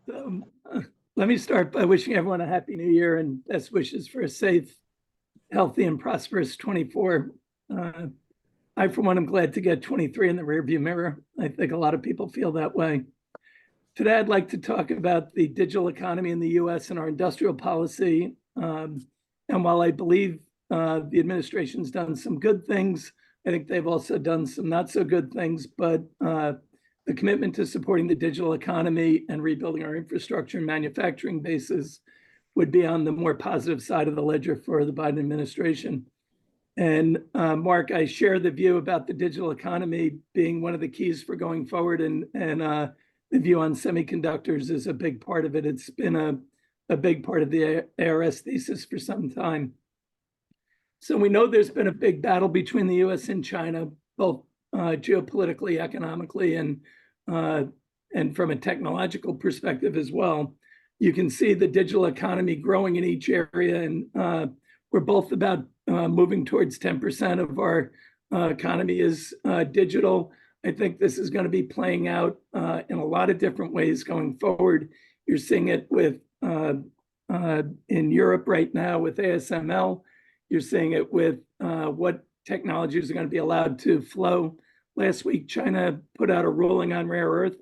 So, let me start by wishing everyone a happy new year and best wishes for a safe, healthy, and prosperous 24. I, for one, am glad to get 23 in the rearview mirror. I think a lot of people feel that way. Today, I'd like to talk about the digital economy in the US and our industrial policy. And while I believe the administration's done some good things, I think they've also done some not so good things, but the commitment to supporting the digital economy and rebuilding our infrastructure and manufacturing bases would be on the more positive side of the ledger for the Biden administration. And Mark, I share the view about the digital economy being one of the keys for going forward, and the view on semiconductors is a big part of it. It's been a big part of the ARS thesis for some time. So we know there's been a big battle between the US and China, both geopolitically, economically, and from a technological perspective as well. You can see the digital economy growing in each area, and we're both about moving towards 10% of our economy is digital. I think this is going to be playing out in a lot of different ways going forward. You're seeing it with in Europe right now with ASML. You're seeing it with what technologies are going to be allowed to flow. Last week, China put out a ruling on rare earth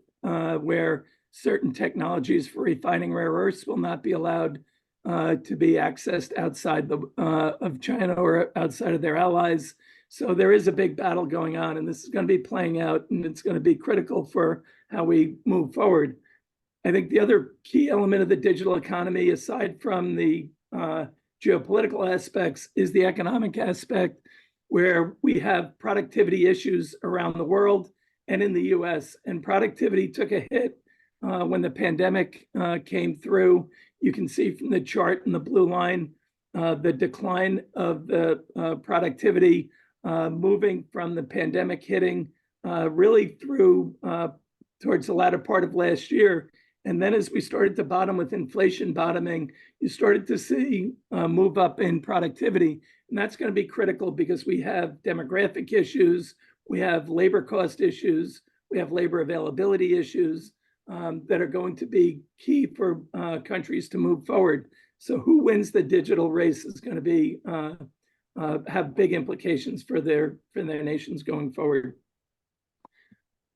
where certain technologies for refining rare earths will not be allowed to be accessed outside of China or outside of their allies. So there is a big battle going on, and this is going to be playing out, and it's going to be critical for how we move forward. I think the other key element of the digital economy, aside from the geopolitical aspects, is the economic aspect, where we have productivity issues around the world and in the US. And productivity took a hit when the pandemic came through. You can see from the chart in the blue line, the decline of the productivity moving from the pandemic hitting really through towards the latter part of last year. And then as we started to bottom with inflation bottoming, you started to see move up in productivity. And that's going to be critical because we have demographic issues, we have labor cost issues, we have labor availability issues that are going to be key for countries to move forward. So who wins the digital race is going to be have big implications for their nations going forward.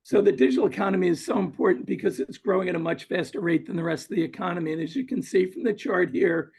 So the digital economy is so important because it's growing at a much faster rate than the rest of the economy. And as you can see from the chart here,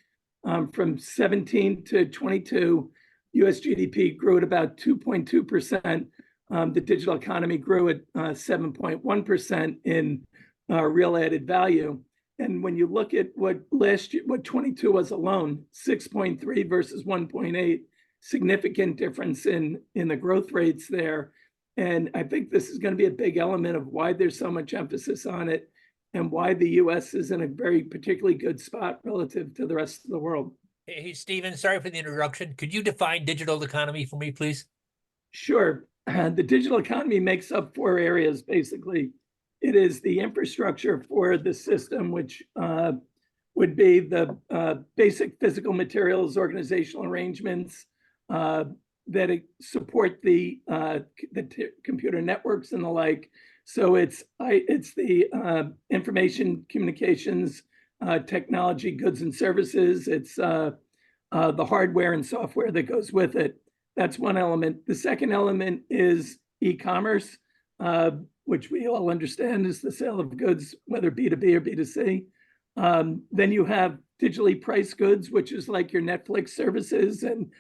from 17 to 22, US GDP grew at about 2.2%. The digital economy grew at 7.1% in real added value. And when you look at what last year, what 22 was alone, 6.3 versus 1.8, significant difference in the growth rates there. And I think this is going to be a big element of why there's so much emphasis on it and why the US is in a very particularly good spot relative to the rest of the world. Hey, Stephen, sorry for the interruption. Could you define digital economy for me, please? Sure. The digital economy makes up four areas, basically. It is the infrastructure for the system, which would be the basic physical materials, organizational arrangements, that support the computer networks and the like. So it's the information communications technology, goods and services. It's the hardware and software that goes with it. That's one element. The second element is e-commerce, which we all understand is the sale of goods, whether B2B or B2C. Then you have digitally priced goods, which is like your Netflix services and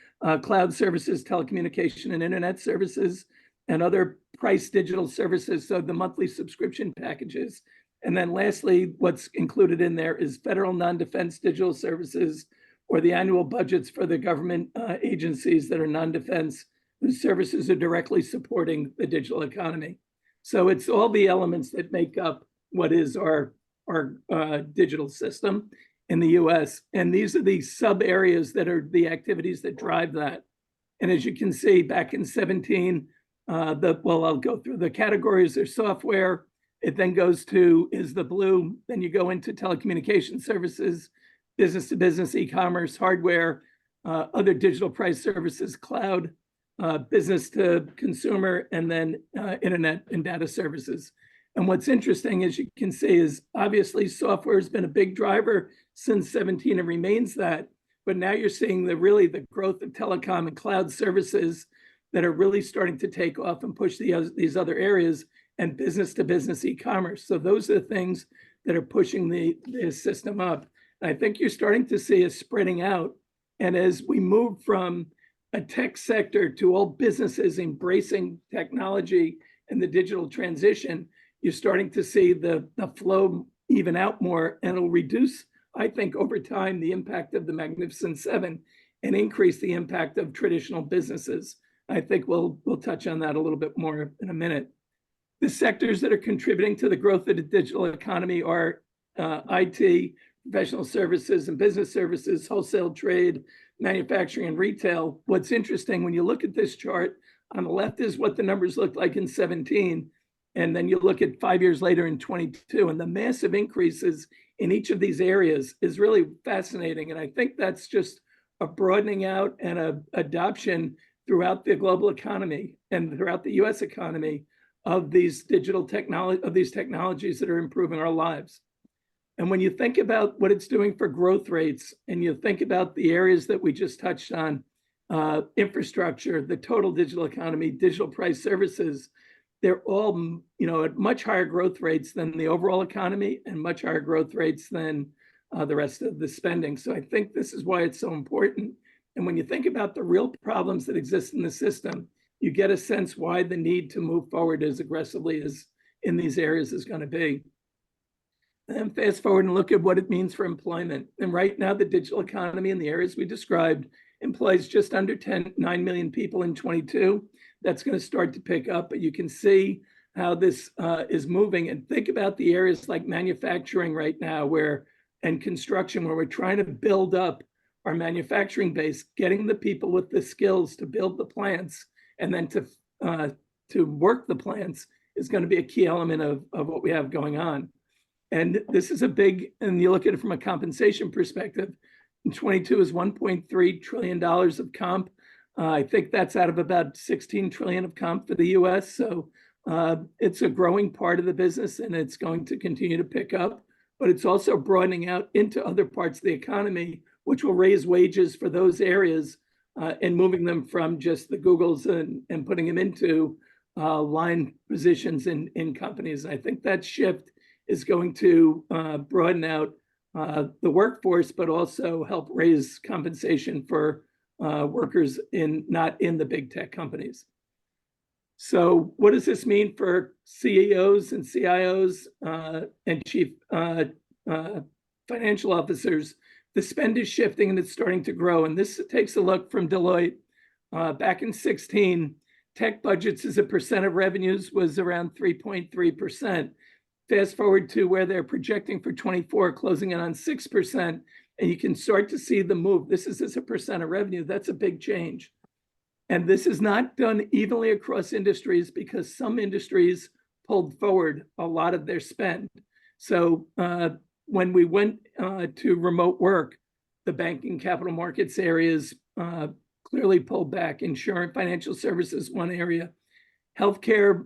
cloud services, telecommunication and internet services, and other priced digital services, so the monthly subscription packages. And then lastly, what's included in there is federal non-defense digital services, or the annual budgets for the government agencies that are non-defense, whose services are directly supporting the digital economy. So it's all the elements that make up what is our digital system in the US. And these are the sub areas that are the activities that drive that. And as you can see, back in 17, I'll go through the categories. There's software. It then goes to is the blue. Then you go into telecommunication services, business to business, e-commerce, hardware, other digital price services, cloud, business to consumer, and then internet and data services. And what's interesting, as you can see, is obviously software has been a big driver since 17 and remains that. But now you're seeing the growth of telecom and cloud services that are really starting to take off and push these other areas, and business to business e-commerce. So those are the things that are pushing the system up. And I think you're starting to see a spreading out. And as we move from a tech sector to all businesses embracing technology and the digital transition, you're starting to see the flow even out more, and it'll reduce, I think, over time, the impact of the Magnificent Seven and increase the impact of traditional businesses. I think we'll touch on that a little bit more in a minute. The sectors that are contributing to the growth of the digital economy are IT, professional services and business services, wholesale trade, manufacturing and retail. What's interesting when you look at this chart, on the left is what the numbers looked like in 17. And then you look at 5 years later in 22, and the massive increases in each of these areas is really fascinating. And I think that's just a broadening out and a adoption throughout the global economy and throughout the US economy of these digital technology, of these technologies that are improving our lives. And when you think about what it's doing for growth rates, and you think about the areas that we just touched on, infrastructure, the total digital economy, digital price services, they're all, at much higher growth rates than the overall economy and much higher growth rates than the rest of the spending. So I think this is why it's so important. And when you think about the real problems that exist in the system, you get a sense why the need to move forward as aggressively as in these areas is going to be. And fast forward and look at what it means for employment. And right now, the digital economy in the areas we described employs just under 9 million people in 22. That's going to start to pick up, but you can see how this is moving. And think about the areas like manufacturing right now, and construction, where we're trying to build up our manufacturing base, getting the people with the skills to build the plants and then to work the plants is going to be a key element of what we have going on. And this is and you look at it from a compensation perspective, in 22 is $1.3 trillion of comp. I think that's out of about 16 trillion of comp for the US. So it's a growing part of the business, and it's going to continue to pick up, but it's also broadening out into other parts of the economy, which will raise wages for those areas and moving them from just the Googles and putting them into line positions in companies. And I think that shift is going to broaden out the workforce, but also help raise compensation for workers not in the big tech companies. So what does this mean for CEOs and CIOs and chief financial officers? The spend is shifting and it's starting to grow. And this takes a look from Deloitte. Back in 16, tech budgets as a percent of revenues was around 3.3%. Fast forward to where they're projecting for 24, closing in on 6%. And you can start to see the move. This is as a percent of revenue. That's a big change. And this is not done evenly across industries, because some industries pulled forward a lot of their spend. So when we went to remote work, the banking, capital markets areas clearly pulled back. Insurance, financial services, one area. Healthcare,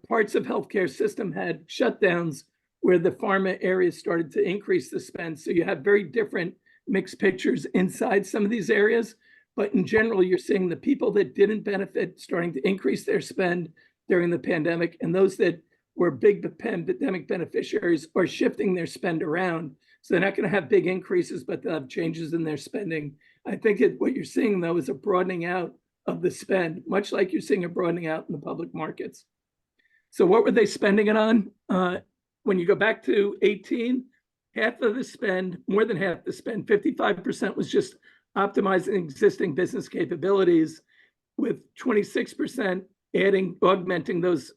parts of healthcare system had shutdowns where the pharma areas started to increase the spend. So you have very different mixed pictures inside some of these areas. But in general, you're seeing the people that didn't benefit starting to increase their spend during the pandemic, and those that were big pandemic beneficiaries are shifting their spend around. So they're not going to have big increases, but they'll have changes in their spending. I think what you're seeing, though, is a broadening out of the spend, much like you're seeing a broadening out in the public markets. So what were they spending it on? When you go back to 18, half of the spend, more than half the spend, 55% was just optimizing existing business capabilities, with 26% augmenting those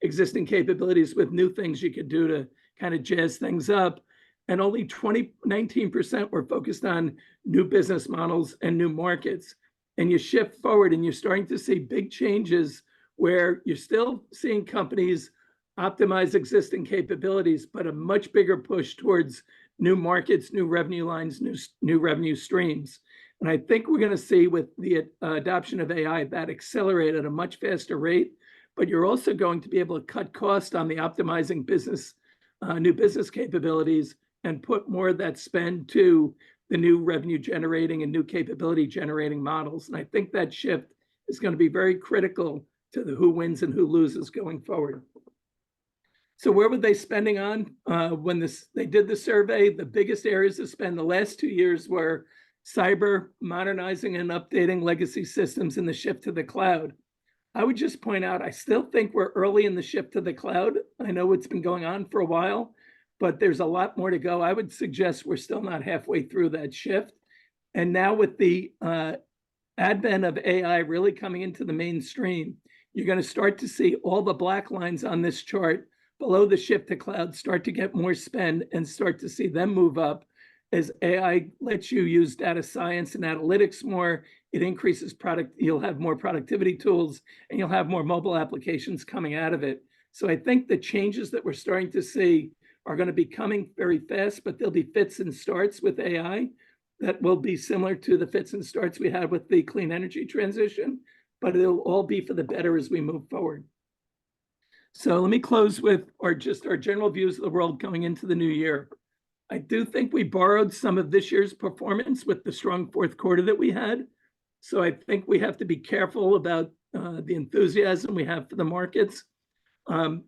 existing capabilities with new things you could do to kind of jazz things up. And only 19% were focused on new business models and new markets. And you shift forward and you're starting to see big changes where you're still seeing companies optimize existing capabilities, but a much bigger push towards new markets, new revenue lines, new revenue streams. And I think we're going to see with the adoption of AI that accelerate at a much faster rate. but you're also going to be able to cut costs on the optimizing business, new business capabilities, and put more of that spend to the new revenue generating and new capability generating models. And I think that shift is going to be very critical to the who wins and who loses going forward. So where were they spending on? When they did the survey, the biggest areas to spend the last 2 years were cyber, modernizing and updating legacy systems, and the shift to the cloud. I would just point out, I still think we're early in the shift to the cloud. I know it's been going on for a while, but there's a lot more to go. I would suggest we're still not halfway through that shift. And now with the advent of AI really coming into the mainstream, you're going to start to see all the black lines on this chart below the shift to cloud start to get more spend and start to see them move up. As AI lets you use data science and analytics more, it increases product, you'll have more productivity tools, and you'll have more mobile applications coming out of it. So I think the changes that we're starting to see are going to be coming very fast, but there'll be fits and starts with AI that will be similar to the fits and starts we had with the clean energy transition, but it'll all be for the better as we move forward. So let me close with our general views of the world going into the new year. I do think we borrowed some of this year's performance with the strong fourth quarter that we had. So I think we have to be careful about the enthusiasm we have for the markets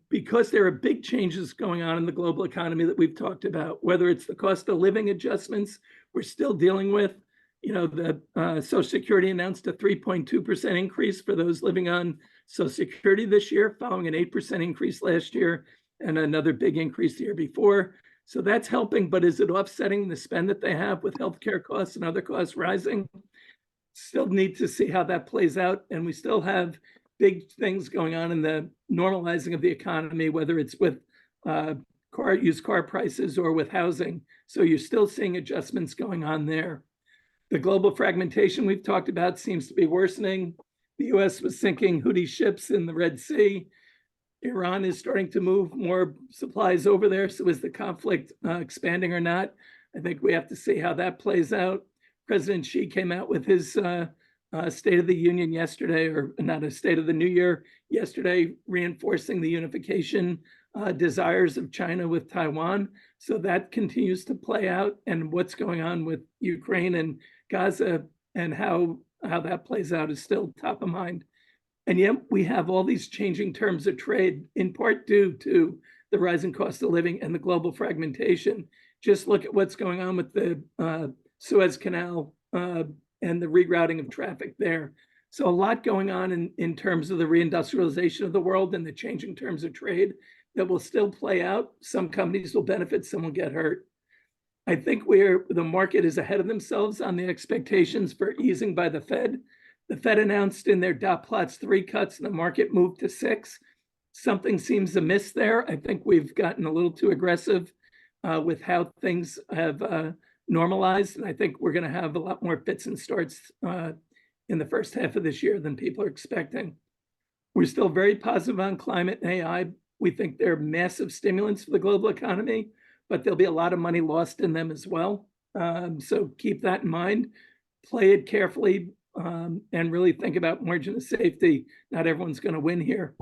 because there are big changes going on in the global economy that we've talked about, whether it's the cost of living adjustments we're still dealing with. You know, the Social Security announced a 3.2% increase for those living on Social Security this year, following an 8% increase last year and another big increase the year before. So that's helping, but is it offsetting the spend that they have with healthcare costs and other costs rising? Still need to see how that plays out. And we still have big things going on in the normalizing of the economy, whether it's with used car prices or with housing. So you're still seeing adjustments going on there. The global fragmentation we've talked about seems to be worsening. The US was sinking Houthi ships in the Red Sea. Iran is starting to move more supplies over there. So is the conflict expanding or not? I think we have to see how that plays out. President Xi came out with his State of the Union yesterday, or not a State of the New Year yesterday, reinforcing the unification desires of China with Taiwan. So that continues to play out, and what's going on with Ukraine and Gaza and how that plays out is still top of mind. And yet we have all these changing terms of trade, in part due to the rising cost of living and the global fragmentation. Just look at what's going on with the Suez Canal and the rerouting of traffic there. So a lot going on in terms of the reindustrialization of the world and the changing terms of trade that will still play out. Some companies will benefit, some will get hurt. I think the market is ahead of themselves on the expectations for easing by the Fed. The Fed announced in their dot plots 3 cuts and the market moved to 6. Something seems amiss there. I think we've gotten a little too aggressive with how things have normalized. And I think we're going to have a lot more fits and starts in the first half of this year than people are expecting. We're still very positive on climate and AI. We think they're massive stimulants for the global economy, but there'll be a lot of money lost in them as well. So keep that in mind, play it carefully, and really think about margin of safety. Not everyone's going to win here.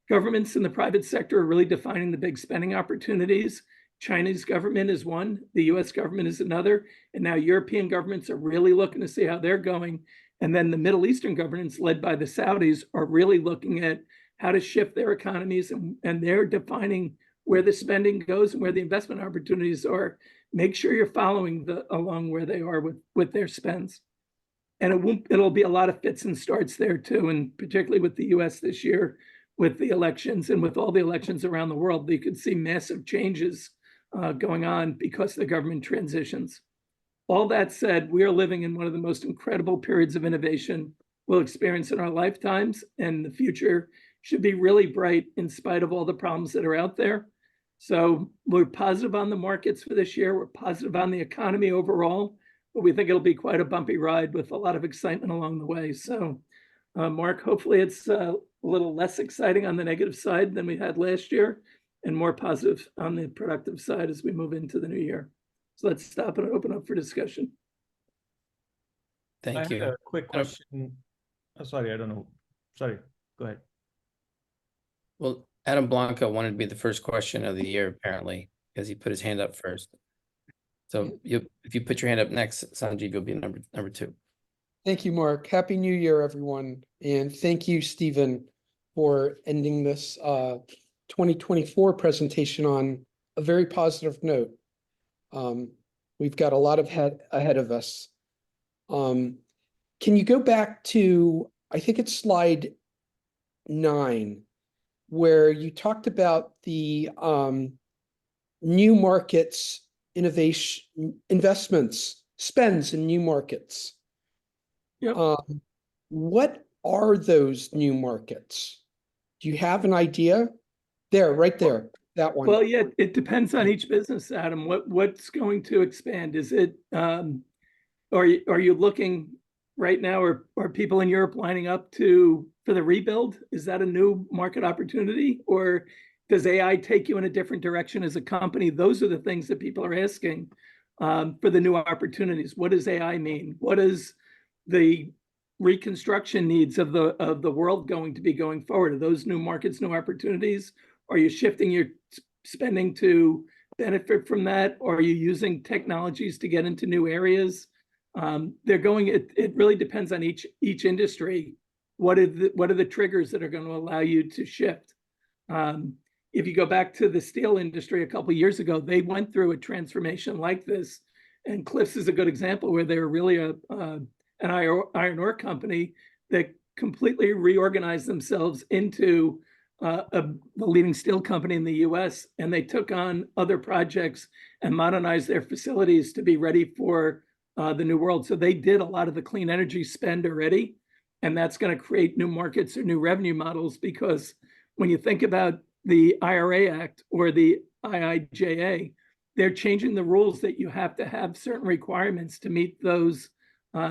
Governments in the private sector are really defining the big spending opportunities. China's government is one, the US government is another, and now European governments are really looking to see how they're going. And then the Middle Eastern governments led by the Saudis are really looking at how to shift their economies, and they're defining where the spending goes and where the investment opportunities are. Make sure you're following along where they are with their spends. And it'll be a lot of fits and starts there too, and particularly with the US this year, with the elections and with all the elections around the world, you could see massive changes going on because of the government transitions. All that said, we are living in one of the most incredible periods of innovation we'll experience in our lifetimes, and the future should be really bright in spite of all the problems that are out there. So we're positive on the markets for this year. We're positive on the economy overall, but we think it'll be quite a bumpy ride with a lot of excitement along the way. So Mark, hopefully it's a little less exciting on the negative side than we had last year and more positive on the productive side as we move into the new year. So let's stop and open up for discussion. Thank you. A quick question. Oh, sorry, I don't know. Sorry, go ahead. Well, Adam Blanco wanted to be the first question of the year, apparently, because he put his hand up first. So if you put your hand up next, Sanjeev, you'll be number two. Thank you, Mark. Happy New Year, everyone. And thank you, Stephen, for ending this 2024 presentation on a very positive note. We've got a lot ahead of us. Can you go back to, I think it's slide 9, where you talked about the new markets, innovation, investments, spends in new markets. Yep. What are those new markets? Do you have an idea? There, right there, that one. Well, yeah, it depends on each business, Adam. What's going to expand? Is it, are you looking right now, or are people in Europe lining up for the rebuild? Is that a new market opportunity? Or does AI take you in a different direction as a company? Those are the things that people are asking for the new opportunities. What does AI mean? What is the reconstruction needs of the world going to be going forward? Are those new markets, new opportunities? Are you shifting your spending to benefit from that? Or are you using technologies to get into new areas? It really depends on each industry. What are the triggers that are going to allow you to shift? If you go back to the steel industry a couple of years ago, they went through a transformation like this. And Cliffs is a good example where they were really an iron ore company that completely reorganized themselves into the leading steel company in the US, and they took on other projects and modernized their facilities to be ready for the new world. So they did a lot of the clean energy spend already, and that's going to create new markets or new revenue models, because when you think about the IRA Act or the IIJA, they're changing the rules that you have to have certain requirements to meet those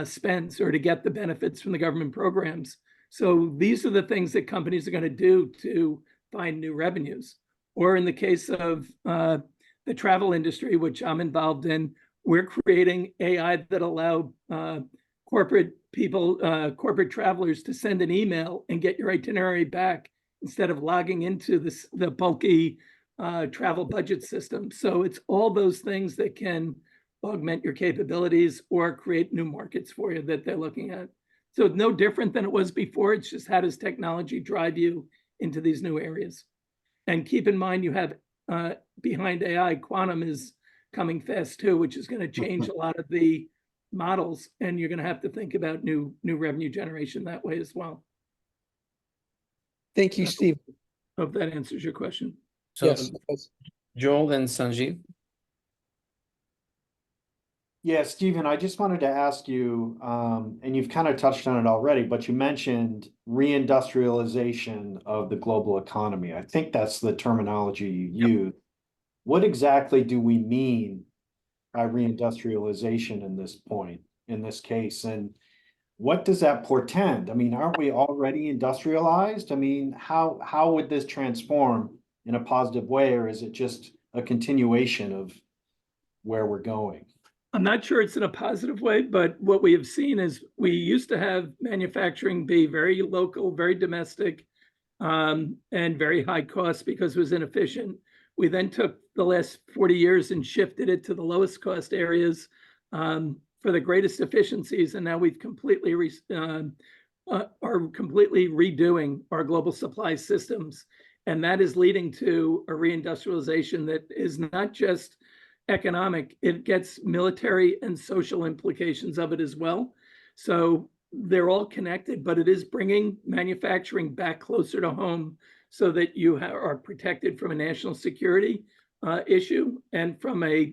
spends or to get the benefits from the government programs. So these are the things that companies are going to do to find new revenues. Or in the case of the travel industry, which I'm involved in, we're creating AI that allow corporate travelers to send an email and get your itinerary back instead of logging into the bulky travel budget system. So it's all those things that can augment your capabilities or create new markets for you that they're looking at. So it's no different than it was before. It's just, how does technology drive you into these new areas? And keep in mind, you have behind AI, quantum is coming fast too, which is going to change a lot of the models, and you're going to have to think about new revenue generation that way as well. Thank you, Steve. Hope that answers your question. So Yes. Joel and Sanjeev. Yeah, Stephen, I just wanted to ask you, and you've kind of touched on it already, but you mentioned reindustrialization of the global economy. I think that's the terminology you use. What exactly do we mean by reindustrialization in this case? And what does that portend? I mean, aren't we already industrialized? I mean, how would this transform in a positive way, or is it just a continuation of where we're going? I'm not sure it's in a positive way, but what we have seen is we used to have manufacturing be very local, very domestic, and very high cost because it was inefficient. We then took the last 40 years and shifted it to the lowest cost areas for the greatest efficiencies, and now we've completely are completely redoing our global supply systems, and that is leading to a reindustrialization that is not just economic, it gets military and social implications of it as well. So they're all connected, but it is bringing manufacturing back closer to home so that you are protected from a national security issue and from a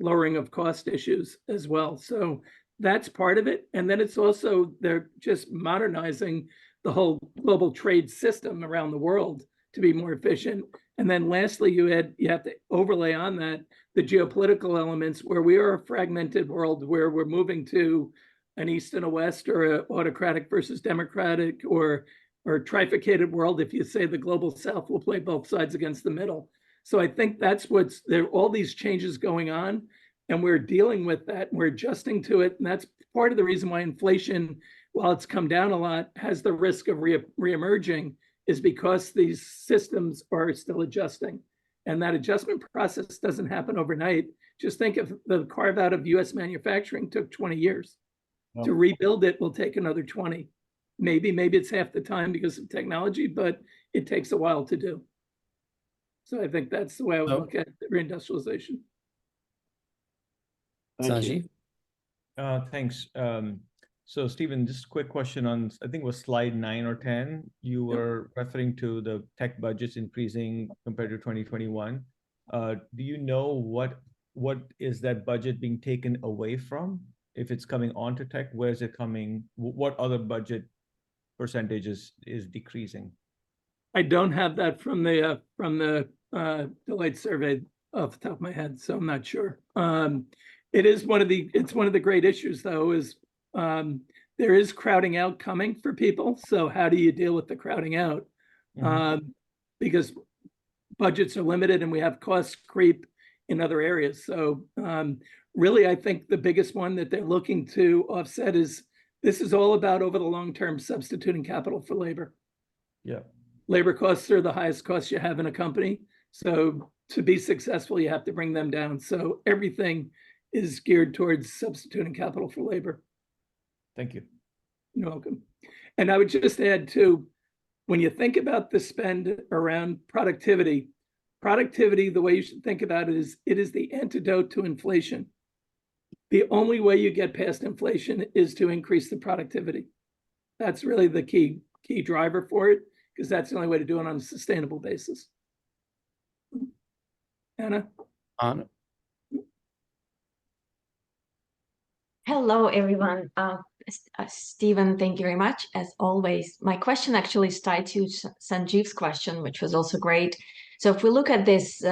lowering of cost issues as well. So that's part of it. And then it's also, they're just modernizing the whole global trade system around the world to be more efficient. And then lastly, you have to overlay on that the geopolitical elements, where we are a fragmented world, where we're moving to an East and a West, or an autocratic versus democratic, or trifurcated world. If you say the global South will play both sides against the middle. So I think that's there are all these changes going on, and we're dealing with that. And we're adjusting to it. And that's part of the reason why inflation, while it's come down a lot, has the risk of reemerging, is because these systems are still adjusting. And that adjustment process doesn't happen overnight. Just think if the carve out of US manufacturing took 20 years. Yep. To rebuild it will take another 20. Maybe it's half the time because of technology, but it takes a while to do. So I think that's the way I would look at reindustrialization. Thank you. Sanjeev? Thanks. So Stephen, just a quick question on, I think it was slide 9 or 10. You were referring to the tech budgets increasing compared to 2021. Do you know what is that budget being taken away from? If it's coming onto tech, where is it coming? What other budget percentages is decreasing? I don't have that from the Deloitte survey off the top of my head, so I'm not sure. It's one of the great issues though, is there is crowding out coming for people. So how do you deal with the crowding out? Because budgets are limited and we have cost creep in other areas. So really, I think the biggest one that they're looking to offset is this is all about over the long term substituting capital for labor. Yeah. Labor costs are the highest costs you have in a company. So to be successful, you have to bring them down. So everything is geared towards substituting capital for labor. Thank you. You're welcome. And I would just add too, when you think about the spend around productivity, the way you should think about it is the antidote to inflation. The only way you get past inflation is to increase the productivity. That's really the key driver for it, because that's the only way to do it on a sustainable basis. Anna? Anna? Hello, everyone. Stephen, thank you very much, as always. My question actually is tied to Sanjeev's question, which was also great. So if we look at this,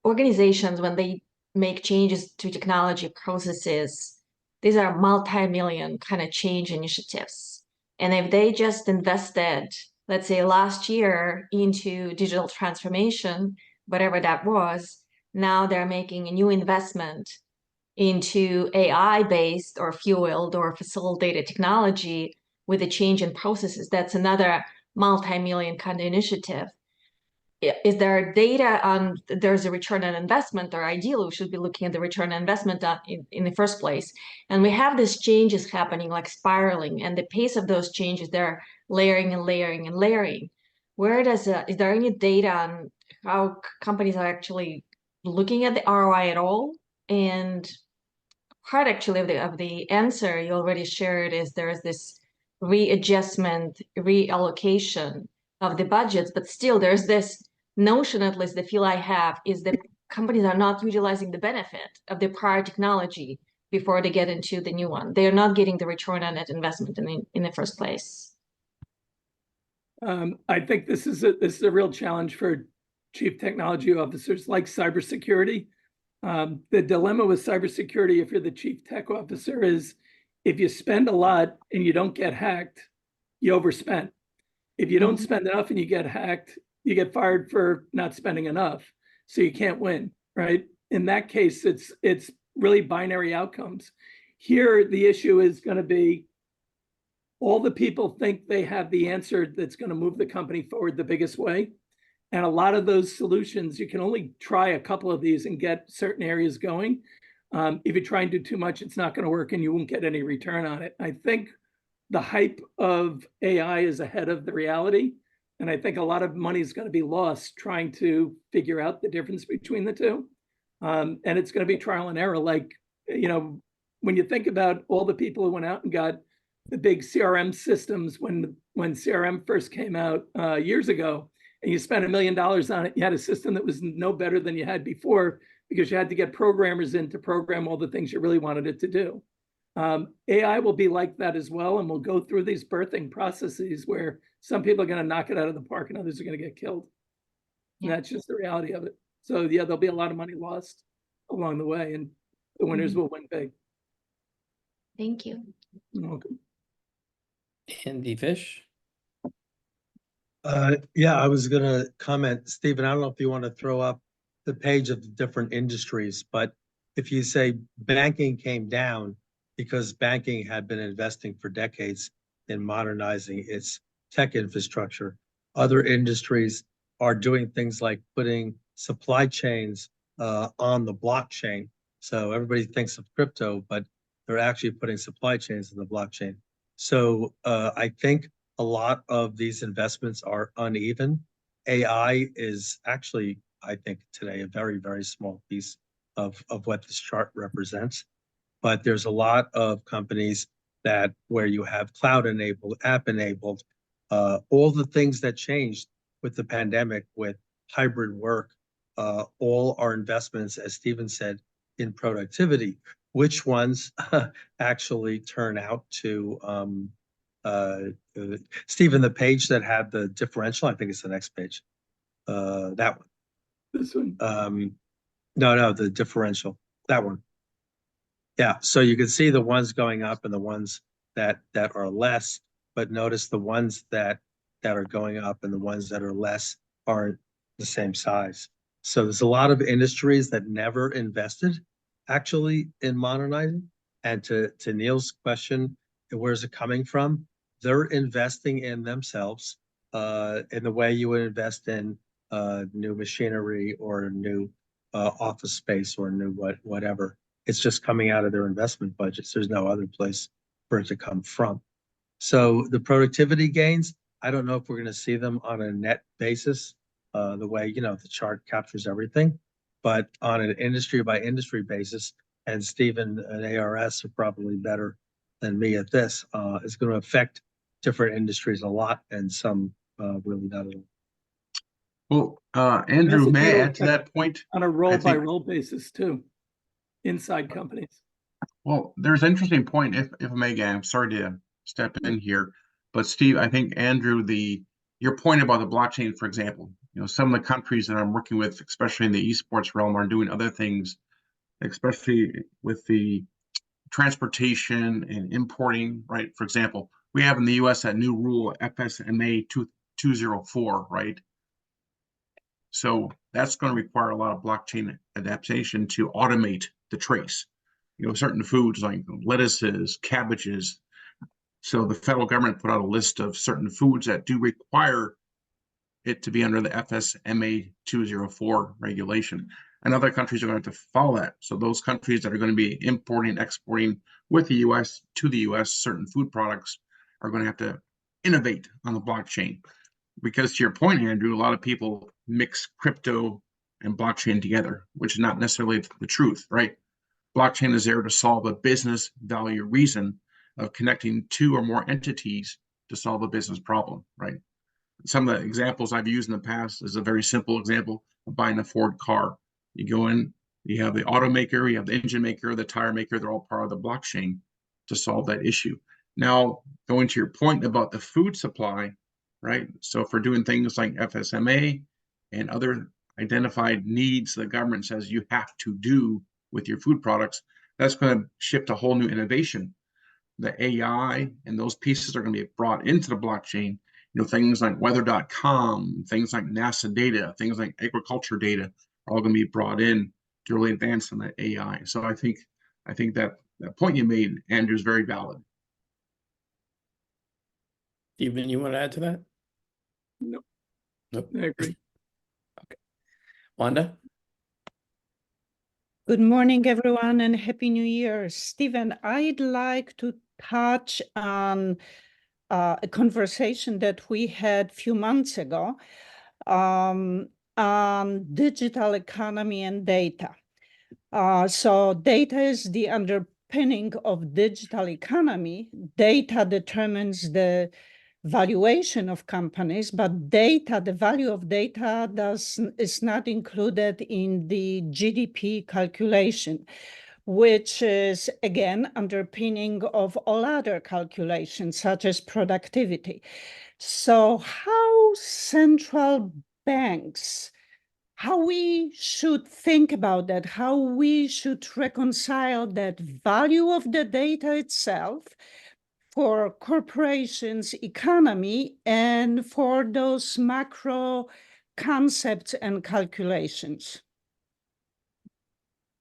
organizations, when they make changes to technology processes, these are multi-million kind of change initiatives. And if they just invested, let's say last year, into digital transformation, whatever that was, now they're making a new investment into AI-based or fueled or facilitated technology with a change in processes. That's another multi-million kind of initiative. Is there data on there's a return on investment, or ideally we should be looking at the return on investment in the first place? And we have these changes happening like spiraling, and the pace of those changes, they're layering and layering and layering. Is there any data on how companies are actually looking at the ROI at all? And part actually of the answer you already shared is there's this readjustment, reallocation of the budgets, but still there's this notion, at least the feel I have, is that companies are not utilizing the benefit of the prior technology before they get into the new one. They're not getting the return on that investment in the first place. I think this is a real challenge for chief technology officers like cybersecurity. The dilemma with cybersecurity, if you're the chief tech officer, is if you spend a lot and you don't get hacked, you overspend. If you don't spend enough and you get hacked, you get fired for not spending enough. So you can't win, right? In that case, it's really binary outcomes. Here, the issue is going to be all the people think they have the answer that's going to move the company forward the biggest way. And a lot of those solutions, you can only try a couple of these and get certain areas going. If you try and do too much, it's not going to work and you won't get any return on it. I think the hype of AI is ahead of the reality. And I think a lot of money is going to be lost trying to figure out the difference between the two. And it's going to be trial and error. Like, when you think about all the people who went out and got the big CRM systems when CRM first came out years ago, and you spent $1 million on it, you had a system that was no better than you had before because you had to get programmers in to program all the things you really wanted it to do. AI will be like that as well, and we'll go through these birthing processes where some people are going to knock it out of the park and others are going to get killed. And that's just the reality of it. So yeah, there'll be a lot of money lost along the way, and the winners will win big. Thank you. You're welcome. Andy Fish? Yeah, I was gonna comment, Stephen, I don't know if you want to throw up the page of the different industries, but if you say banking came down because banking had been investing for decades in modernizing its tech infrastructure, other industries are doing things like putting supply chains on the blockchain. So everybody thinks of crypto, but they're actually putting supply chains in the blockchain. So I think a lot of these investments are uneven. AI is actually, I think today, a very, very small piece of what this chart represents. But there's a lot of companies that where you have cloud enabled, app enabled, all the things that changed with the pandemic, with hybrid work, all are investments, as Stephen said, in productivity. Which ones actually turn out to, Stephen, the page that had the differential, I think it's the next page, that one. This one. No, the differential, that one. Yeah, so you can see the ones going up and the ones that are less, but notice the ones that are going up and the ones that are less aren't the same size. So there's a lot of industries that never invested actually in modernizing. And to Neil's question, where's it coming from? They're investing in themselves in the way you would invest in new machinery or new office space or new whatever. It's just coming out of their investment budgets. There's no other place for it to come from. So the productivity gains, I don't know if we're going to see them on a net basis, the way, the chart captures everything, but on an industry by industry basis, and Stephen and ARS are probably better than me at this, is going to affect different industries a lot and some really not at all. Well, Andrew, Yes, may I it'll add to that point? On a roll by roll basis too, inside companies. Well, there's an interesting point, if I may, again, I'm sorry to step in here, but Steve, I think Andrew, your point about the blockchain, for example, some of the countries that I'm working with, especially in the esports realm, are doing other things, especially with the transportation and importing, right? For example, we have in the US that new rule, FSMA 204, right? So that's going to require a lot of blockchain adaptation to automate the trace. Certain foods like lettuces, cabbages. So the federal government put out a list of certain foods that do require it to be under the FSMA 204 regulation. And other countries are going to have to follow that. So those countries that are going to be importing, exporting with the US to the US, certain food products are going to have to innovate on the blockchain. Because to your point, Andrew, a lot of people mix crypto and blockchain together, which is not necessarily the truth, right? Blockchain is there to solve a business value reason of connecting two or more entities to solve a business problem, right? Some of the examples I've used in the past is a very simple example of buying a Ford car. You go in, you have the automaker, you have the engine maker, the tire maker, they're all part of the blockchain to solve that issue. Now, going to your point about the food supply, right? So if we're doing things like FSMA and other identified needs the government says you have to do with your food products, that's going to shift a whole new innovation. The AI and those pieces are going to be brought into the blockchain. Things like weather.com, things like NASA data, things like agriculture data are all going to be brought in to really advance on that AI. So I think that point you made, Andrew, is very valid. Stephen, you want to add to that? No. Nope. I agree. Okay. Wanda? Good morning, everyone, and Happy New Year. Stephen, I'd like to touch on a conversation that we had a few months ago on digital economy and data. So data is the underpinning of digital economy. Data determines the valuation of companies, but data, the value of data is not included in the GDP calculation, which is, again, underpinning of all other calculations, such as productivity. So how central banks, how we should think about that, how we should reconcile that value of the data itself for corporations' economy and for those macro concepts and calculations?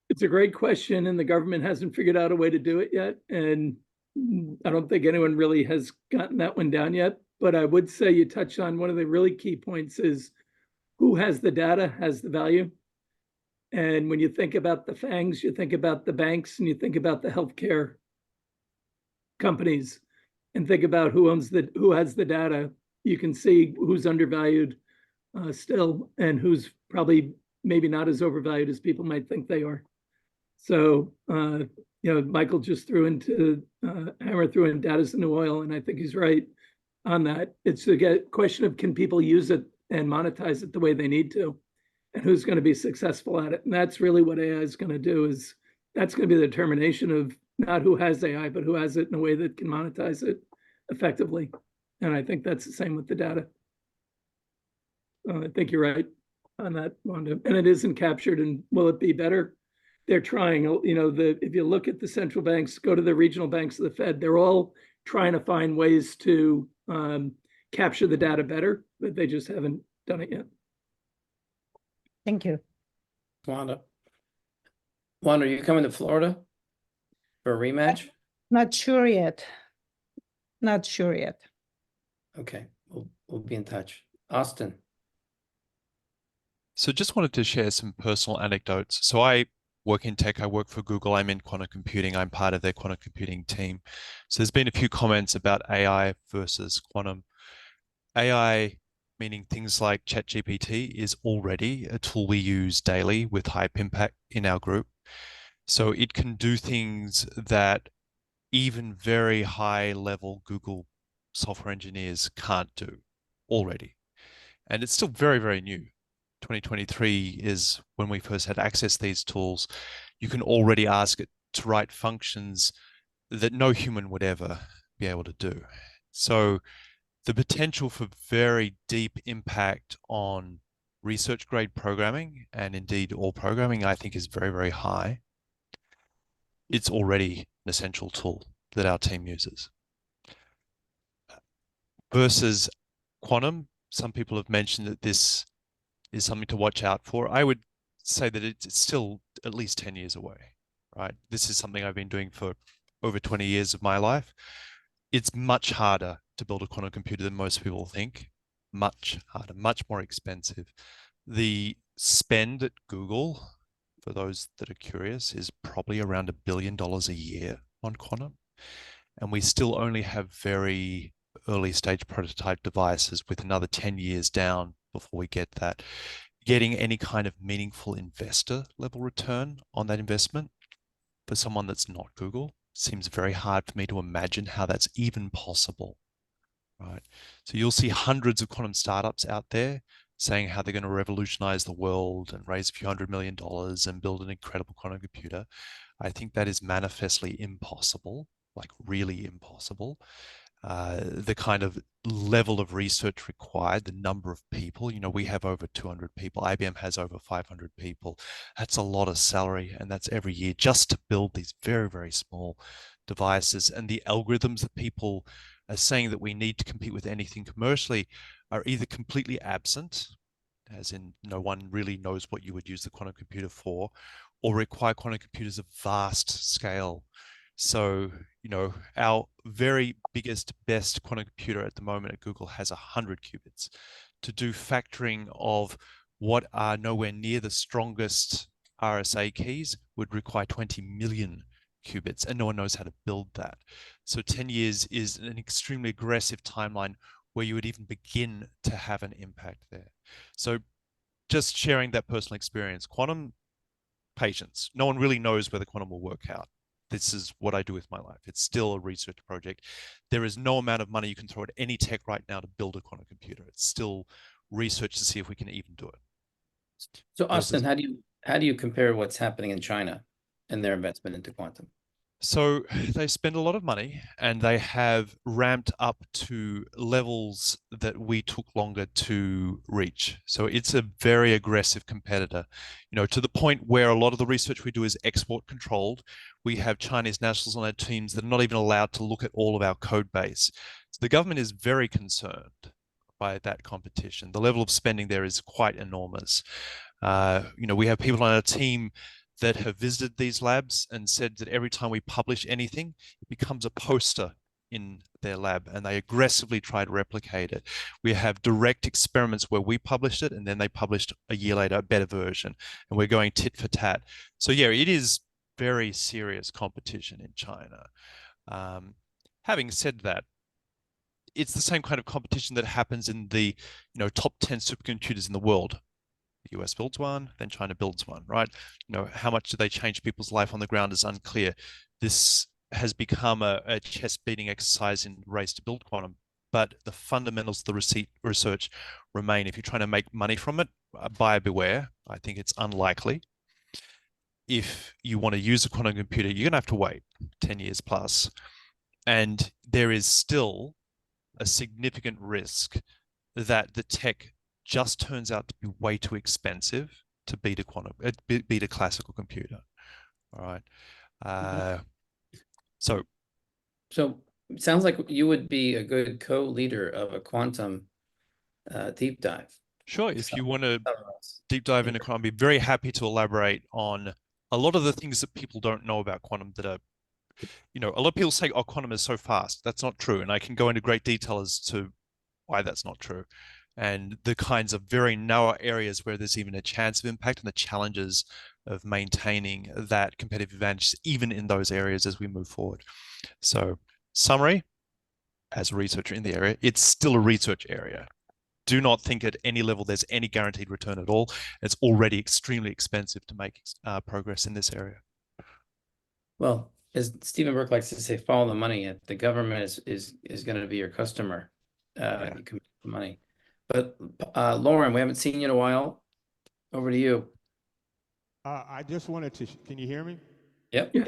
It's a great question, and the government hasn't figured out a way to do it yet. And I don't think anyone really has gotten that one down yet. But I would say you touched on one of the really key points is who has the data has the value. And when you think about the FANGs, you think about the banks and you think about the healthcare companies and think about who has the data. You can see who's undervalued still and who's probably maybe not as overvalued as people might think they are. So, Michael just threw in data is the new oil, and I think he's right on that. It's a question of can people use it and monetize it the way they need to, and who's going to be successful at it. And that's really what AI is going to do. Is that's going to be the determination of not who has AI, but who has it in a way that can monetize it effectively. And I think that's the same with the data. I think you're right on that, Wanda. And it isn't captured. And will it be better? They're trying. If you look at the central banks, go to the regional banks of the Fed, they're all trying to find ways to capture the data better, but they just haven't done it yet. Thank you. Wanda, are you coming to Florida for a rematch? Not sure yet. Not sure yet. Okay, we'll be in touch. Austin. So just wanted to share some personal anecdotes. So I work in tech, I work for Google, I'm in quantum computing, I'm part of their quantum computing team. So there's been a few comments about AI versus quantum. AI, meaning things like ChatGPT, is already a tool we use daily with high impact in our group. So it can do things that even very high level Google software engineers can't do already. And it's still very, very new. 2023 is when we first had access to these tools. You can already ask it to write functions that no human would ever be able to do. So the potential for very deep impact on research grade programming, and indeed all programming, I think is very, very high. It's already an essential tool that our team uses. Versus quantum, some people have mentioned that this is something to watch out for. I would say that it's still at least 10 years away, right? This is something I've been doing for over 20 years of my life. It's much harder to build a quantum computer than most people think. Much harder, much more expensive. The spend at Google, for those that are curious, is probably around $1 billion a year on quantum. And we still only have very early stage prototype devices with another 10 years down before we get that. Getting any kind of meaningful investor level return on that investment for someone that's not Google seems very hard for me to imagine how that's even possible, right? So you'll see hundreds of quantum startups out there saying how they're going to revolutionize the world and raise a few $100 million and build an incredible quantum computer. I think that is manifestly impossible, like really impossible. The kind of level of research required, the number of people, we have over 200 people, IBM has over 500 people. That's a lot of salary, and that's every year just to build these very, very small devices. And the algorithms that people are saying that we need to compete with anything commercially are either completely absent, as in no one really knows what you would use the quantum computer for, or require quantum computers of vast scale. So, our very biggest, best quantum computer at the moment at Google has 100 qubits. To do factoring of what are nowhere near the strongest RSA keys would require 20 million qubits, and no one knows how to build that. So 10 years is an extremely aggressive timeline where you would even begin to have an impact there. So just sharing that personal experience, quantum, patience. No one really knows whether quantum will work out. This is what I do with my life. It's still a research project. There is no amount of money you can throw at any tech right now to build a quantum computer. It's still research to see if we can even do it. So Austin, how do you compare what's happening in China and their investment into quantum? So they spend a lot of money and they have ramped up to levels that we took longer to reach. So it's a very aggressive competitor, to the point where a lot of the research we do is export controlled. We have Chinese nationals on our teams that are not even allowed to look at all of our code base. So the government is very concerned by that competition. The level of spending there is quite enormous. We have people on our team that have visited these labs and said that every time we publish anything, it becomes a poster in their lab, and they aggressively try to replicate it. We have direct experiments where we published it, and then they published a year later a better version, and we're going tit for tat. So yeah, it is very serious competition in China. Having said that, it's the same kind of competition that happens in the top 10 supercomputers in the world. The US builds one, then China builds one, right? How much do they change people's life on the ground is unclear. This has become a chest beating exercise in the race to build quantum, but the fundamentals of the research remain. If you're trying to make money from it, buyer beware. I think it's unlikely. If you want to use a quantum computer, you're going to have to wait 10 years plus. And there is still a significant risk that the tech just turns out to be way too expensive to beat a classical computer. All right. So it sounds like you would be a good co-leader of a quantum deep dive. Sure, if you want to deep dive into quantum, I'd be very happy to elaborate on a lot of the things that people don't know about quantum that are, a lot of people say, oh, quantum is so fast. That's not true. And I can go into great detail as to why that's not true, and the kinds of very narrow areas where there's even a chance of impact, and the challenges of maintaining that competitive advantage even in those areas as we move forward. So summary, as a researcher in the area, it's still a research area. Do not think at any level there's any guaranteed return at all. It's already extremely expensive to make progress in this area. Well, as Stephen Burke likes to say, follow the money. The government is going to be your customer. You can make the money. But Lauren, we haven't seen you in a while. Over to you. I just wanted to, can you hear me? Yep. Yeah.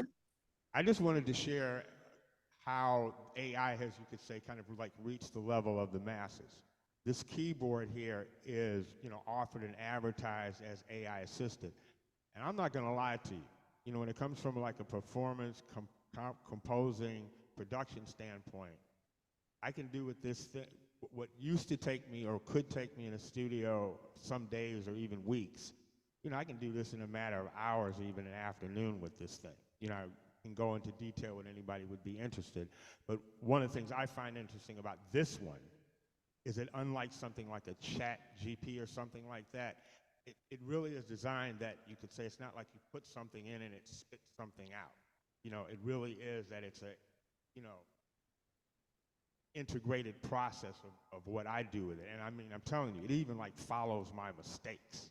I just wanted to share how AI has, you could say, kind of like reached the level of the masses. This keyboard here is, offered and advertised as AI assisted. And I'm not going to lie to you. When it comes from like a performance, composing, production standpoint, I can do with this thing what used to take me or could take me in a studio some days or even weeks. I can do this in a matter of hours or even an afternoon with this thing. I can go into detail when anybody would be interested. But one of the things I find interesting about this one is that unlike something like a chat GP or something like that, it really is designed that you could say it's not like you put something in and it spits something out. It really is that it's a, integrated process of what I do with it. And I mean, I'm telling you, it even like follows my mistakes,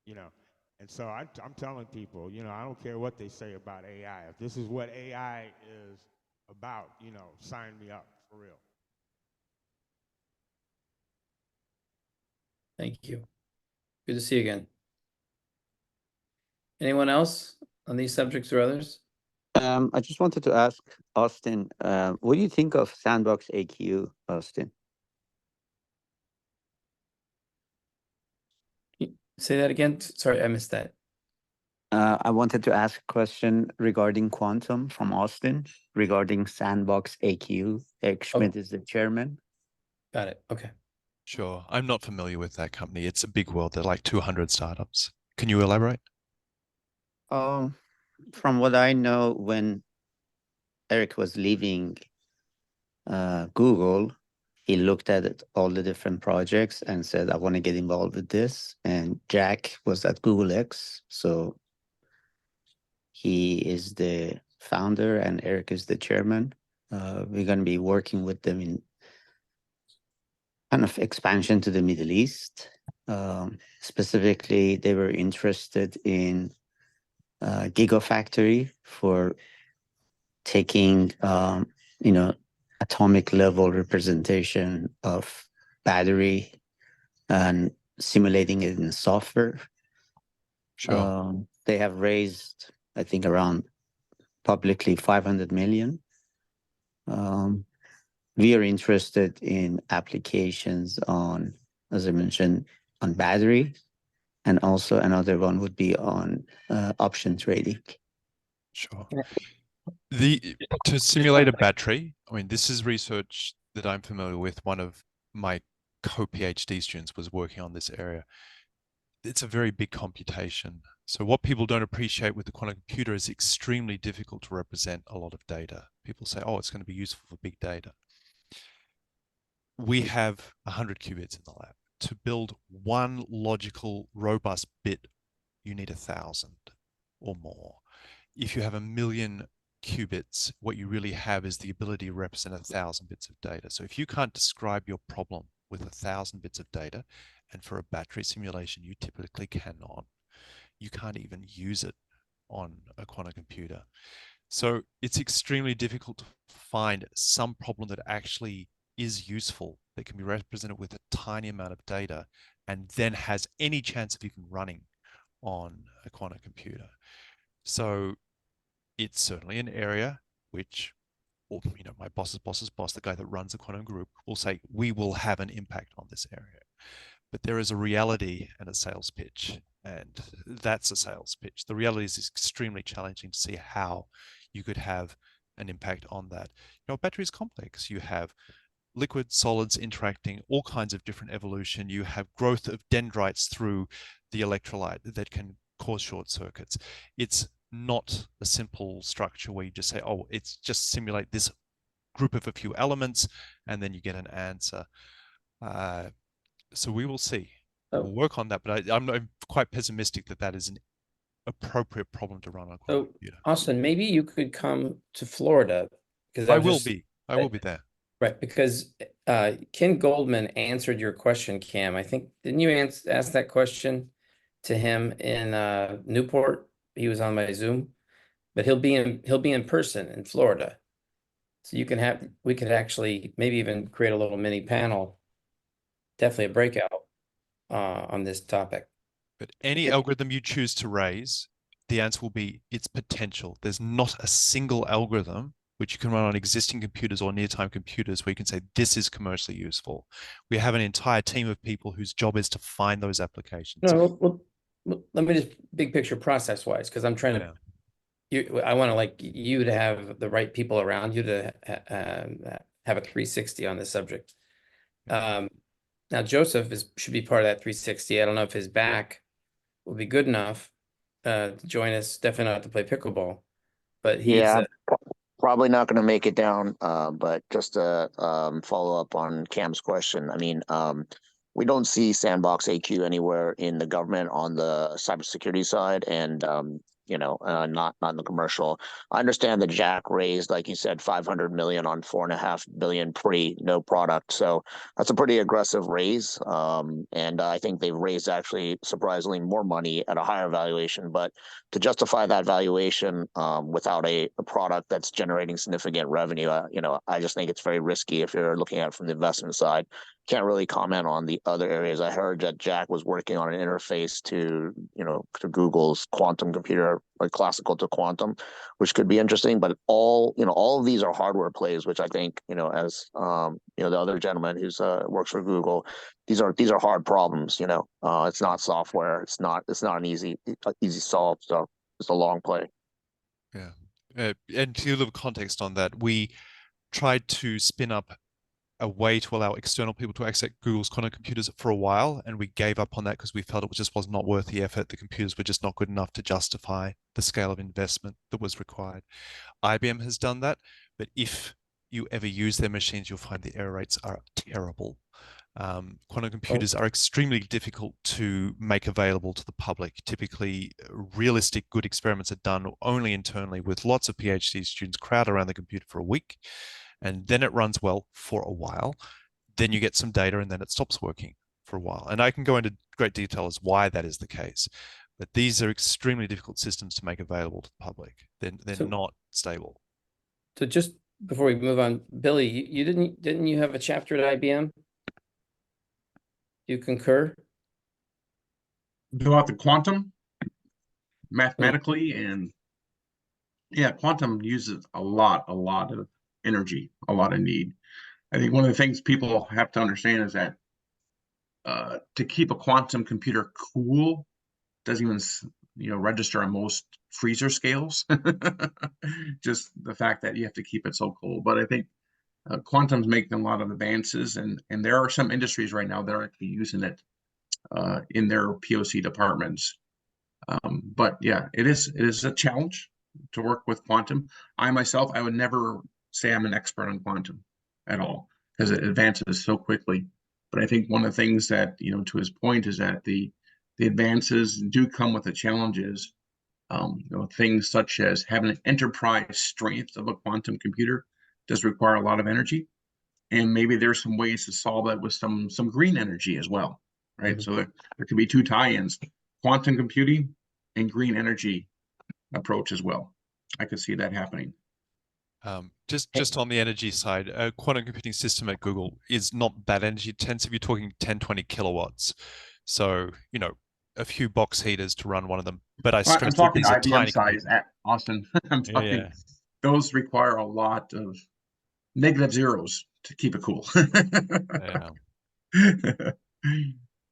And so I'm telling people, I don't care what they say about AI. If this is what AI is about, sign me up for real. Thank you. Good to see you again. Anyone else on these subjects or others? I just wanted to ask Austin, what do you think of Sandbox AQ, Austin? Say that again. Sorry, I missed that. I wanted to ask a question regarding quantum from Austin, regarding Sandbox AQ. Eric Schmidt is the chairman. Got it. Okay. Sure. I'm not familiar with that company. It's a big world. There are like 200 startups. Can you elaborate? From what I know, when Eric was leaving Google, he looked at all the different projects and said, I want to get involved with this. And Jack was at Google X, so he is the founder and Eric is the chairman. We're going to be working with them in kind of expansion to the Middle East. Specifically, they were interested in Gigafactory for taking, atomic level representation of battery and simulating it in software. Sure. They have raised, I think, around publicly 500 million. We are interested in applications on, as I mentioned, on battery, and also another one would be on option trading. Sure. To simulate a battery, I mean, this is research that I'm familiar with. One of my co-PhD students was working on this area. It's a very big computation. So what people don't appreciate with the quantum computer is extremely difficult to represent a lot of data People say, oh, it's going to be useful for big data. We have 100 qubits in the lab. To build one logical, robust bit, you need 1,000 or more. If you have 1,000,000 qubits, what you really have is the ability to represent 1,000 bits of data. So if you can't describe your problem with 1,000 bits of data, and for a battery simulation, you typically cannot, you can't even use it on a quantum computer. So it's extremely difficult to find some problem that actually is useful, that can be represented with a tiny amount of data, and then has any chance of even running on a quantum computer. So it's certainly an area which, or my boss's boss's boss, the guy that runs the quantum group, will say, we will have an impact on this area. But there is a reality and a sales pitch, and that's a sales pitch. The reality is extremely challenging to see how you could have an impact on that. Battery is complex. You have liquids, solids interacting, all kinds of different evolution. You have growth of dendrites through the electrolyte that can cause short circuits. It's not a simple structure where you just say, oh, it's just simulate this group of a few elements, and then you get an answer. So we will see. We'll work on that, but I'm quite pessimistic that that is an appropriate problem to run on a quantum computer. Austin, maybe you could come to Florida, because I will be there. Right, because Ken Goldman answered your question, Cam. I think, didn't you ask that question to him in Newport? He was on my Zoom, but he'll be in person in Florida. So we could actually maybe even create a little mini panel, definitely a breakout on this topic. But any algorithm you choose to raise, the answer will be its potential. There's not a single algorithm which you can run on existing computers or near-time computers where you can say, this is commercially useful. We have an entire team of people whose job is to find those applications. No, well, let me just big picture process-wise, because I'm trying to, I want you to have the right people around you to have a 360 on this subject. Now, Joseph should be part of that 360. I don't know if his back will be good enough to join us. Definitely not to play pickleball, but he's probably not going to make it down. But just to follow up on Cam's question, I mean, we don't see Sandbox AQ anywhere in the government on the cybersecurity side, and not in the commercial. I understand that Jack raised, like you said, 500 million on 4.5 billion no product. So that's a pretty aggressive raise. And I think they've raised actually surprisingly more money at a higher valuation. But to justify that valuation without a product that's generating significant revenue, I just think it's very risky if you're looking at it from the investment side. Can't really comment on the other areas. I heard that Jack was working on an interface to Google's quantum computer, like classical to quantum, which could be interesting. But all of these are hardware plays, which I think, as the other gentleman who's works for Google, these are hard problems. It's not software. It's not an easy solve. So it's a long play. Yeah, and to give a little context on that, we tried to spin up a way to allow external people to access Google's quantum computers for a while, and we gave up on that because we felt it just was not worth the effort. The computers were just not good enough to justify the scale of investment that was required. IBM has done that, but if you ever use their machines, you'll find the error rates are terrible. Quantum computers are extremely difficult to make available to the public. Typically, realistic good experiments are done only internally with lots of PhD students crowd around the computer for a week, and then it runs well for a while. Then you get some data, and then it stops working for a while. And I can go into great detail as why that is the case. But these are extremely difficult systems to make available to the public. They're not stable. So just before we move on, Billy, you didn't you have a chapter at IBM? You concur? About the quantum, mathematically, and quantum uses a lot of energy, a lot of need. I think one of the things people have to understand is that to keep a quantum computer cool doesn't even register on most freezer scales. Just the fact that you have to keep it so cold. But I think quantum's making a lot of advances, and there are some industries right now that are actually using it in their POC departments. But yeah, it is a challenge to work with quantum. I myself, I would never say I'm an expert on quantum at all because it advances so quickly. But I think one of the things that, to his point is that the advances do come with the challenges. Things such as having an enterprise strength of a quantum computer does require a lot of energy. And maybe there's some ways to solve that with some green energy as well, right? So there could be two tie-ins, quantum computing and green energy approach as well. I could see that happening. Just on the energy side, a quantum computing system at Google is not that energy intensive. You're talking 10, 20 kilowatts. So, a few box heaters to run one of them. But I stress I'm that talking these are IBM tiny size at Austin. I'm talking, Yeah. those require a lot of negative zeros to keep it cool. Yeah.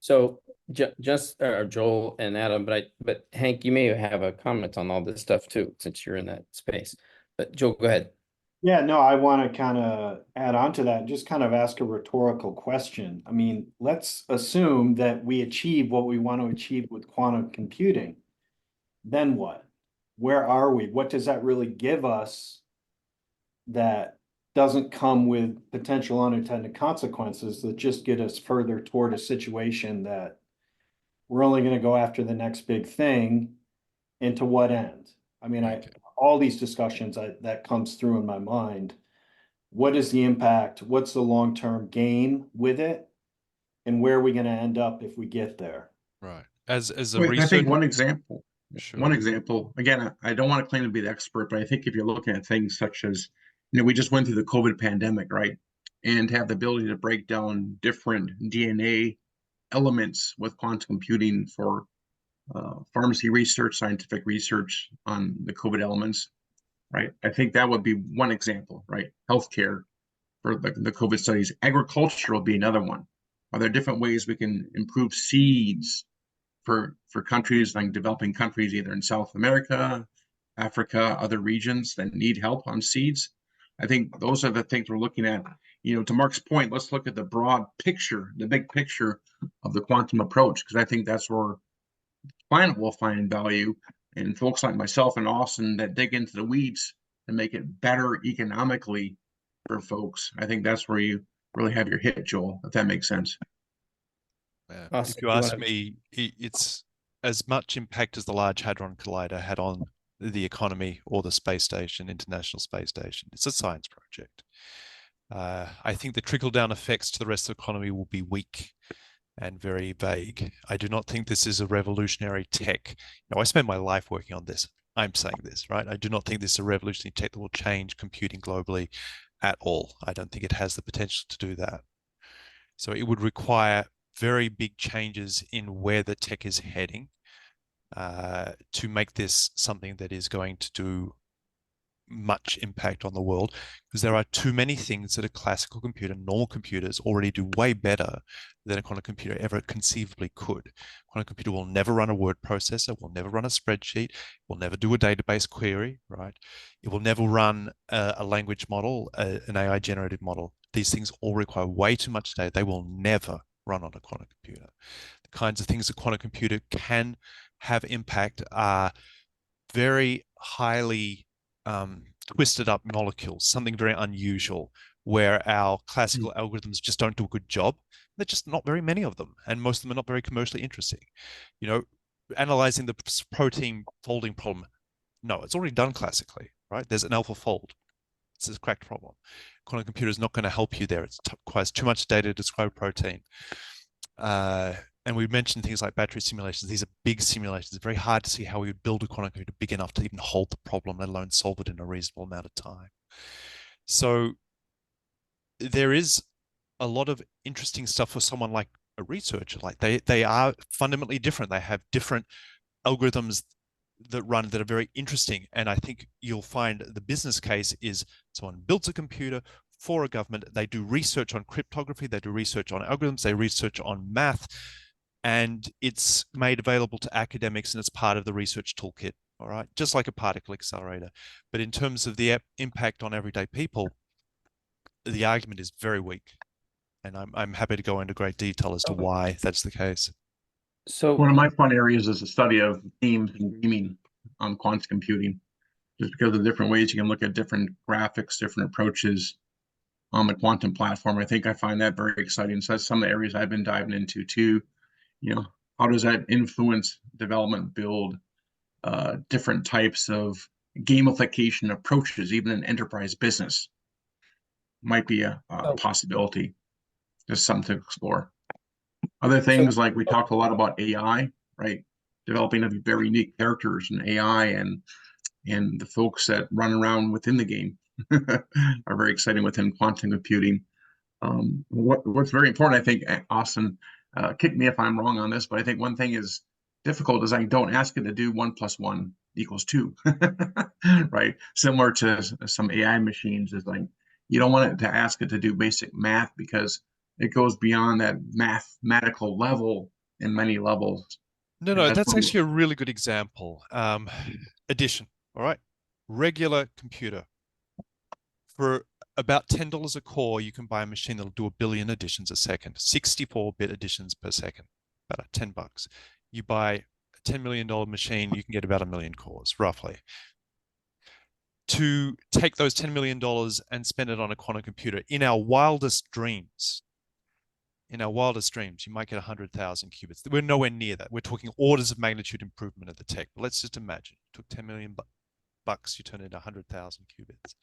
So just Joel and Adam, but Hank, you may have a comment on all this stuff too, since you're in that space. But Joel, go ahead. Yeah, no, I want to kind of add on to that and just kind of ask a rhetorical question. I mean, let's assume that we achieve what we want to achieve with quantum computing. Then what? Where are we? What does that really give us that doesn't come with potential unintended consequences that just get us further toward a situation that we're only going to go after the next big thing, and to what end? I mean, all these discussions that comes through in my mind. What is the impact? What's the long-term gain with it? And where are we going to end up if we get there? Right. As a I researcher, think one example, Sure. again, I don't want to claim to be the expert, but I think if you're looking at things such as, we just went through the COVID pandemic, right? And have the ability to break down different DNA elements with quantum computing for pharmacy research, scientific research on the COVID elements, right? I think that would be one example, right? Healthcare for the COVID studies. Agriculture will be another one. Are there different ways we can improve seeds for countries like developing countries, either in South America, Africa, other regions that need help on seeds? I think those are the things we're looking at. To Mark's point, let's look at the broad picture, the big picture of the quantum approach, because I think that's where planet will find value. And folks like myself and Austin that dig into the weeds and make it better economically for folks. I think that's where you really have your hit, Joel, if that makes sense. Yeah. Austin, If you you ask wanna- me, it's as much impact as the Large Hadron Collider had on the economy or the space station, International Space Station. It's a science project. I think the trickle-down effects to the rest of the economy will be weak and very vague. I do not think this is a revolutionary tech. I spend my life working on this. I'm saying this, right? I do not think this is a revolutionary tech that will change computing globally at all. I don't think it has the potential to do that. So it would require very big changes in where the tech is heading to make this something that is going to do much impact on the world, because there are too many things that a classical computer, normal computers already do way better than a quantum computer ever conceivably could. A quantum computer will never run a word processor, will never run a spreadsheet, will never do a database query, right? It will never run a language model, an AI generated model. These things all require way too much data. They will never run on a quantum computer. The kinds of things a quantum computer can have impact are very highly twisted up molecules, something very unusual, where our classical algorithms just don't do a good job. There's just not very many of them, and most of them are not very commercially interesting. Analyzing the protein folding problem, no, it's already done classically, right? There's an alpha fold. It's a cracked problem. Quantum computer is not going to help you there. It requires too much data to describe protein. And we mentioned things like battery simulations. These are big simulations. It's very hard to see how we would build a quantum computer big enough to even hold the problem, let alone solve it in a reasonable amount of time. So there is a lot of interesting stuff for someone like a researcher. Like they are fundamentally different. They have different algorithms that run that are very interesting. And I think you'll find the business case is someone builds a computer for a government. They do research on cryptography. They do research on algorithms. They research on math. And it's made available to academics and it's part of the research toolkit, all right? Just like a particle accelerator. But in terms of the impact on everyday people, the argument is very weak. And I'm happy to go into great detail as to why that's the case. So one of my fun areas is the study of games and gaming on quantum computing. just because of the different ways you can look at different graphics, different approaches on the quantum platform. I think I find that very exciting. So that's some of the areas I've been diving into too. You know, how does that influence development, build different types of gamification approaches, even in enterprise business? Might be a possibility. Just something to explore. Other things like we talked a lot about AI, right? Developing of very unique characters in AI, and the folks that run around within the game are very exciting within quantum computing. What's very important, I think, Austin, kick me if I'm wrong on this, but I think one thing is difficult is I don't ask it to do 1 + 1 = 2, right? Similar to some AI machines, is like you don't want it to ask it to do basic math because it goes beyond that mathematical level in many levels. No, that's actually a really good example. Addition, all right? Regular computer. For about $10 a core, you can buy a machine that'll do 1 billion additions a second, 64-bit additions per second, about $10. You buy a $10 million machine, you can get about 1 million cores, roughly. To take those $10 million and spend it on a quantum computer, in our wildest dreams, you might get 100,000 qubits. We're nowhere near that. We're talking orders of magnitude improvement of the tech. But let's just imagine, it took 10 million bucks, you turn it into 100,000 qubits.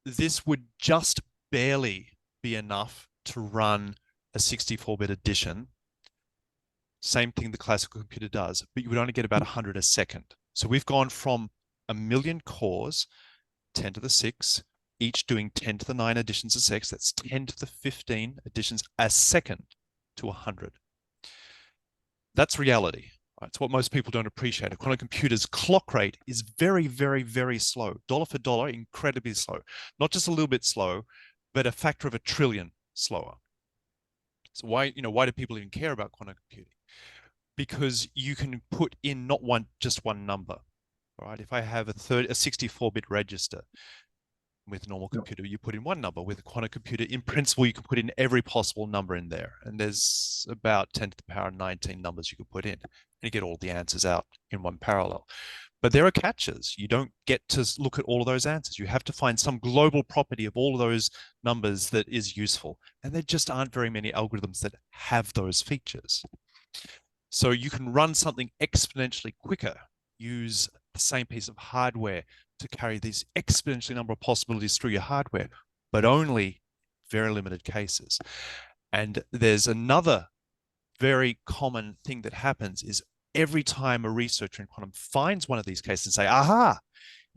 This would just barely be enough to run a 64-bit addition. Same thing the classical computer does, but you would only get about 100 a second. So we've gone from 1 million cores, 10 to the 6, each doing 10 to the 9 additions a second. That's 10 to the 15 additions a second to 100. That's reality. It's what most people don't appreciate. A quantum computer's clock rate is very, very, very slow. Dollar for dollar, incredibly slow. Not just a little bit slow, but a factor of 1 trillion slower. So why do people even care about quantum computing? Because you can put in not just one number. All right. If I have a 64-bit register with a normal computer, you put in one number. With a quantum computer, in principle, you can put in every possible number in there. And there's about 10 to the power 19 numbers you can put in. And you get all the answers out in one parallel. But there are catches. You don't get to look at all of those answers. You have to find some global property of all of those numbers that is useful. And there just aren't very many algorithms that have those features. So you can run something exponentially quicker, use the same piece of hardware to carry these exponentially number of possibilities through your hardware, but only very limited cases. And there's another very common thing that happens is every time a researcher in quantum finds one of these cases and say, aha,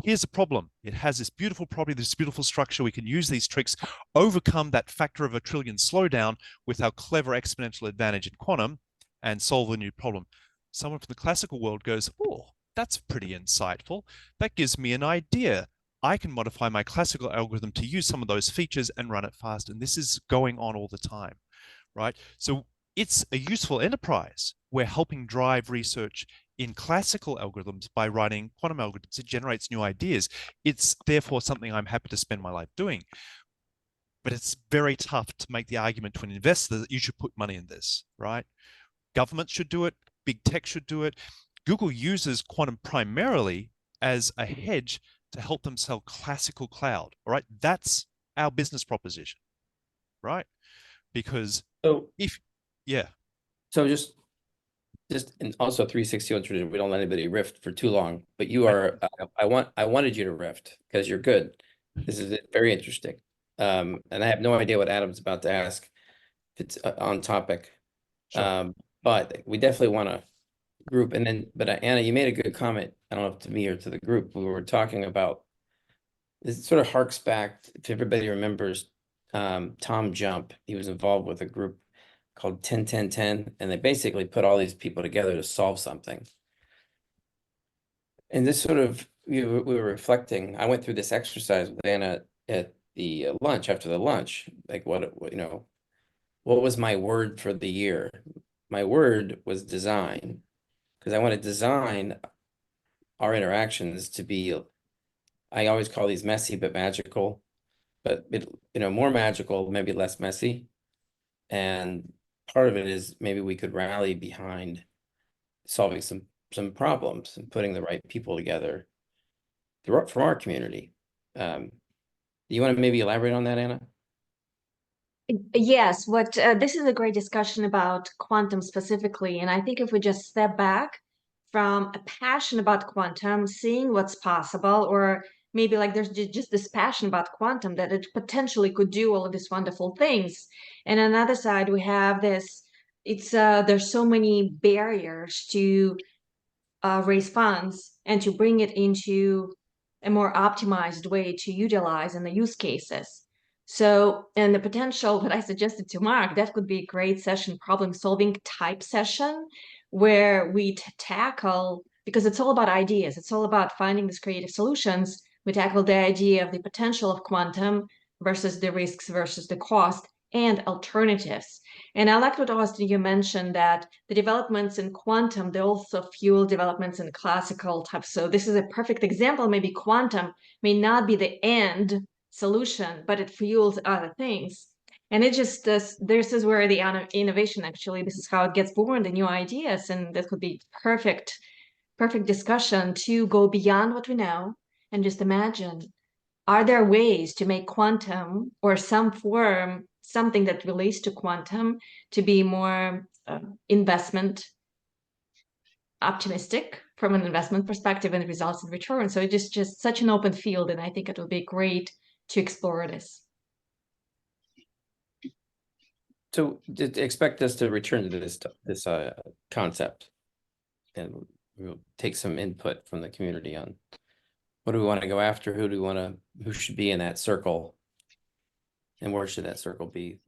here's a problem. It has this beautiful property, this beautiful structure. We can use these tricks, overcome that factor of 1 trillion slowdown with our clever exponential advantage in quantum and solve a new problem. Someone from the classical world goes, oh, that's pretty insightful. That gives me an idea. I can modify my classical algorithm to use some of those features and run it fast. And this is going on all the time, right? So it's a useful enterprise. We're helping drive research in classical algorithms by writing quantum algorithms. It generates new ideas. It's therefore something I'm happy to spend my life doing. But it's very tough to make the argument to an investor that you should put money in this, right? Governments should do it. Big tech should do it. Google uses quantum primarily as a hedge to help them sell classical cloud. All right. That's our business proposition, right? Because So just and also 360 tradition. We don't let anybody riff for too long, but you are, I wanted you to riff because you're good. This is very interesting. And I have no idea what Adam's about to ask. If it's on topic. Sure. But we definitely want to group. And then, but Anna, you made a good comment. I don't know if to me or to the group. We were talking about, this sort of harks back, if everybody remembers, Tom Jump. He was involved with a group called 10-10-10, and they basically put all these people together to solve something. And this sort of, we were reflecting. I went through this exercise with Anna at the lunch, after the lunch, like what was my word for the year? My word was design, because I want to design our interactions to be, I always call these messy but magical, but more magical, maybe less messy. And part of it is maybe we could rally behind solving some problems and putting the right people together. from our community. You want to maybe elaborate on that, Anna? Yes, this is a great discussion about quantum specifically, and I think if we just step back from a passion about quantum, seeing what's possible, or maybe like there's just this passion about quantum that it potentially could do all of these wonderful things, and on the other side we have this. There's so many barriers to raise funds and to bring it into a more optimized way to utilize in the use cases. So, and the potential that I suggested to Mark, that could be a great session, problem solving type session, where we tackle, because it's all about ideas, it's all about finding these creative solutions. We tackle the idea of the potential of quantum versus the risks versus the cost and alternatives. And I liked what Austin, you mentioned that the developments in quantum, they also fuel developments in classical types. So this is a perfect example. Maybe quantum may not be the end solution, but it fuels other things. And it just, this is where the innovation, actually, this is how it gets born, the new ideas. And that could be perfect discussion to go beyond what we know and just imagine, are there ways to make quantum or some form, something that relates to quantum, to be more investment optimistic from an investment perspective and results in return? So it's just such an open field, and I think it will be great to explore this. So expect us to return to this concept, and we'll take some input from the community on what do we want to go after, who should be in that circle, and where should that circle be.